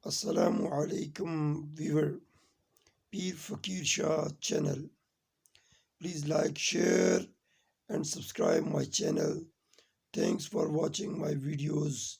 Assalamu alaikum viewer, Peer Fakir Shah channel. Please like, share and subscribe my channel. Thanks for watching my videos.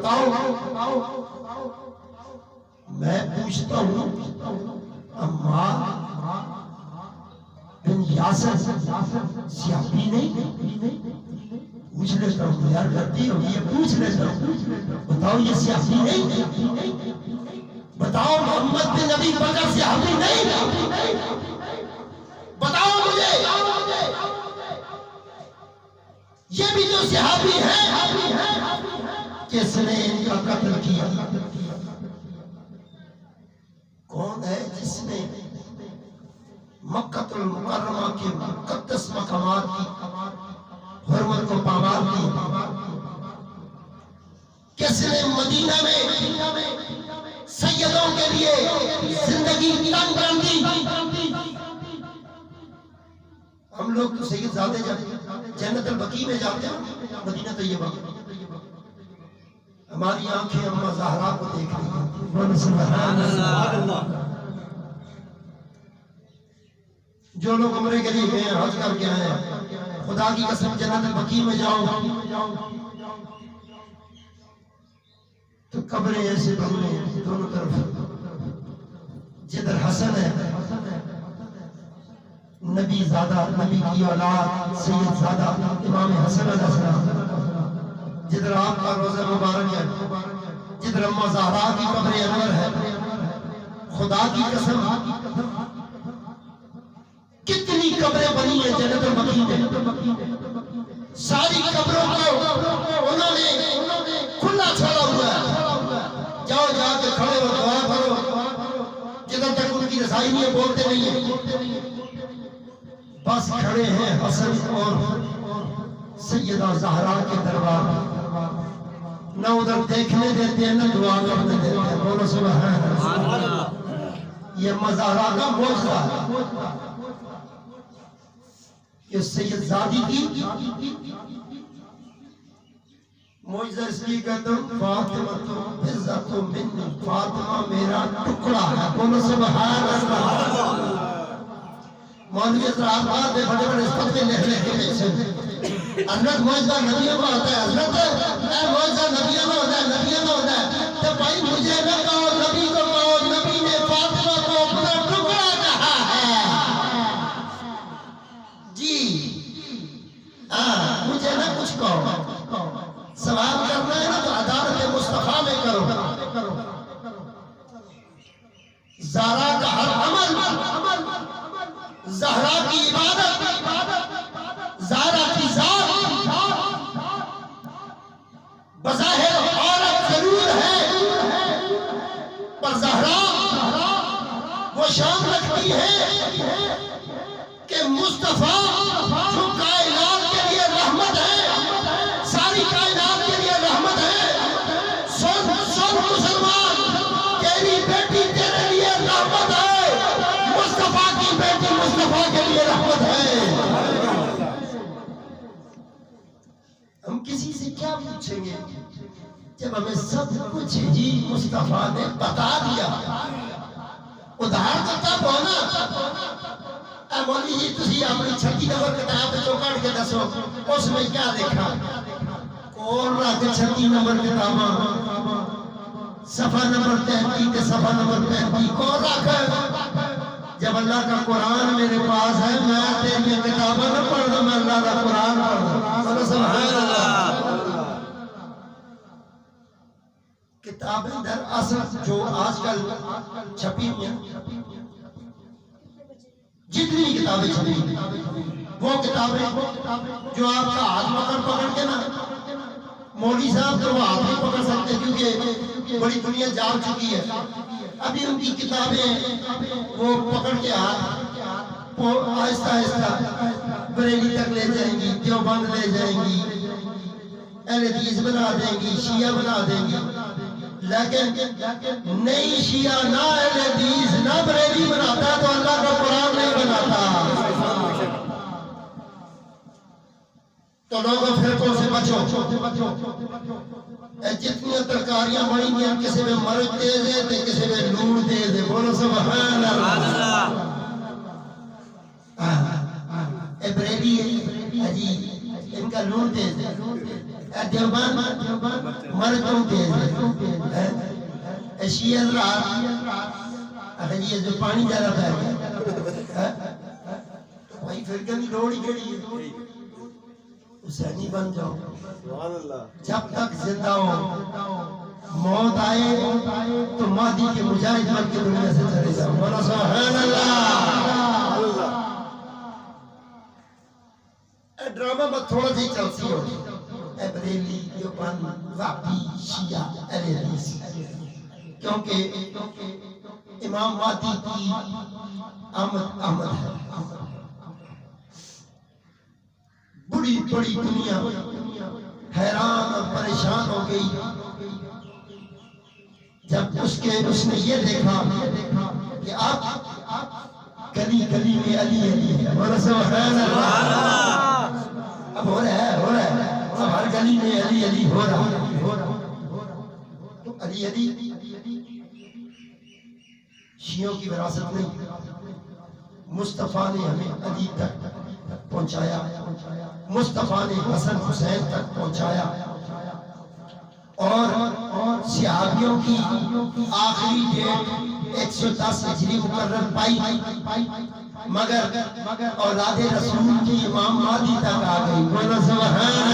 بتاؤ میں پوچھتا ہوں عمار بن یاسر صحابی نہیں؟ پوچھ لیتا ہوں یار، غلطی ہوگی یہ پوچھ لیتا ہوں، بتاؤ یہ صحابی نہیں؟ بتاؤ محمد بن ابی بکر صحابی نہیں؟ بتاؤ مجھے، یہ بھی جو صحابی ہیں کس نے ان کا قتل کیا؟ کون ہے جس نے مکہ المکرمہ کے مقدس مقامات کی حرمت کو پامال کی؟ کس نے مدینہ میں سیدوں کے لیے زندگی تنگ کر دی؟ ہم لوگ تو سید زادے جنت البقیع میں جاتے ہیں، مدینہ طیبہ، ہماری آنکھیں اماں زہرا کو دیکھ رہی ہیں، بولو سبحان اللہ۔ جو لوگ عمرے کے لیے گئے ہیں، حج کر کے آئے ہیں، خدا کی قسم جنت البقیع میں جاؤ تو قبریں ایسے بنی ہیں دونوں طرف، جدھر حسن ہے نبی زادہ، نبی کی اولاد سید زادہ امام حسن علیہ السلام، جدھر آپ کا روزہ مبارک ہے، جدھر اماں زہرا کی قبر انور ہے، خدا کی قسم کتنی قبریں بنی ہیں جنت البقیع میں، ساری قبروں کو انہوں نے کھلا چھوڑا ہوا ہے، جاؤ جا کے کھڑے ہو دعا کرو، جدھر تک ان کی رسائی نہیں ہے بولتے نہیں ہیں، بس کھڑے ہیں حسن اور سیدہ زہرا کے دربار، نہ ادھر دیکھنے دیتے ہیں نہ دعا کرنے دیتے ہیں، بولو سبحان اللہ۔ یہ مزارہ کا معجزہ ہے کہ سید زادی کی معجزہ، اس لیے کہتا ہوں فاطمہ تو عزت منی، فاطمہ میرا ٹکڑا ہے، بولو سبحان اللہ۔ مولوی اطراف بات میں بڑے بڑے اس خط میں لکھ لے کے بیچے، حضرت معجزہ نبیوں میں ہوتا ہے، حضرت معجزہ نبیوں میں ہوتا ہے، نبیوں میں ہوتا ہے، تو بھائی مجھے نہ کہو، نبی کو کہو، نبی نے فاطمہ کو اپنا ٹکڑا کہا ہے، جی مجھے نہ کچھ کہو، سوال کرنا ہے نا تو عدالت مصطفیٰ میں کرو، زہرا کا ہر عمل، زہرا کی عبادت، زہرا کی ذات بظاہر عورت ضرور ہے پر زہرا وہ شان رکھتی ہے کہ مصطفیٰ جو کائنات کے لیے رحمت ہے، ساری کائنات کے لیے رحمت ہے، سن مسلمان تیری بیٹی تیرے لیے رحمت ہے، مصطفیٰ کی بیٹی مصطفیٰ کے لیے رحمت ہے۔ ہم کسی سے کیا پوچھیں گے جب ہمیں سب کچھ ہی مصطفیٰ نے بتا دیا؟ ادھار کرتا ہونا، اے مولوی جی تسی اپنی 36 نمبر کتاب چوں کٹ کے دسو اس میں کیا دیکھا؟ کون رکھ 36 نمبر کتاباں، صفحہ نمبر 33 تے صفحہ نمبر 35 کون رکھ؟ جب اللہ کا قرآن میرے پاس ہے، میں تیری کتابیں نہ پڑھنا، میں اللہ کا قرآن پڑھنا، سبحان اللہ۔ کتابیں در اصل جو آج کل چھپی ہوئی ہیں، جتنی کتابیں چھپی ہوئی ہیں وہ کتابیں جو آپ کا ہاتھ پکڑ کے نا، مولوی صاحب تو وہ ہاتھ نہیں پکڑ سکتے کیونکہ بڑی دنیا جا چکی ہے، ابھی ان کی کتابیں وہ پکڑ کے ہاتھ آہستہ آہستہ بریلی تک لے جائیں گی، دیوبند لے جائیں گی، اہل حدیث بنا دیں گی، شیعہ بنا دیں گی، لیکن نئی شیعہ نہ اہل حدیث نہ بریلی بناتا تو اللہ کا قرآن نہیں بناتا۔ تو لوگوں فرقوں سے بچو، جتنی ترکاریاں بڑی ہیں، کسی میں مرچ تیز ہے تو کسی میں لون تیز ہے، بولو سبحان اللہ۔ بریلی ہے جی، ان کا لون تیز ہے، دیوبند مرکوں تیز ہے شیعہ حضرات اگر یہ جو پانی زیادہ بہ گیا بھائی پھر کبھی لوڑ ہی کڑی ہے حسینی بن جاؤ جب تک زندہ ہو موت آئے تو مہدی کے مجاہد بن کے دنیا سے چلے جاؤ مولا سبحان اللہ اے ڈرامہ میں تھوڑا سی چلسی ہو اے بریلی دیوبند وہابی شیعہ اہل حدیث کیونکہ امام مہدی کی آمد ہے بڑی بڑی دنیا حیران اور پریشان ہو گئی جب اس نے یہ دیکھا کہ اب گلی گلی میں علی علی ہے سبحان اللہ اب ہو رہا ہے اب ہر گلی میں علی علی ہو رہا ہے تو علی علی شیعوں کی وراثت نہیں مصطفیٰ نے ہمیں علی تک پہنچایا مصطفیٰ نے حسن حسین تک پہنچایا اور صحابیوں کی آخری ڈیٹ 110 ہجری مقرر پائی مگر اولاد رسول کی امام مہدی تک آ گئی بولو سبحان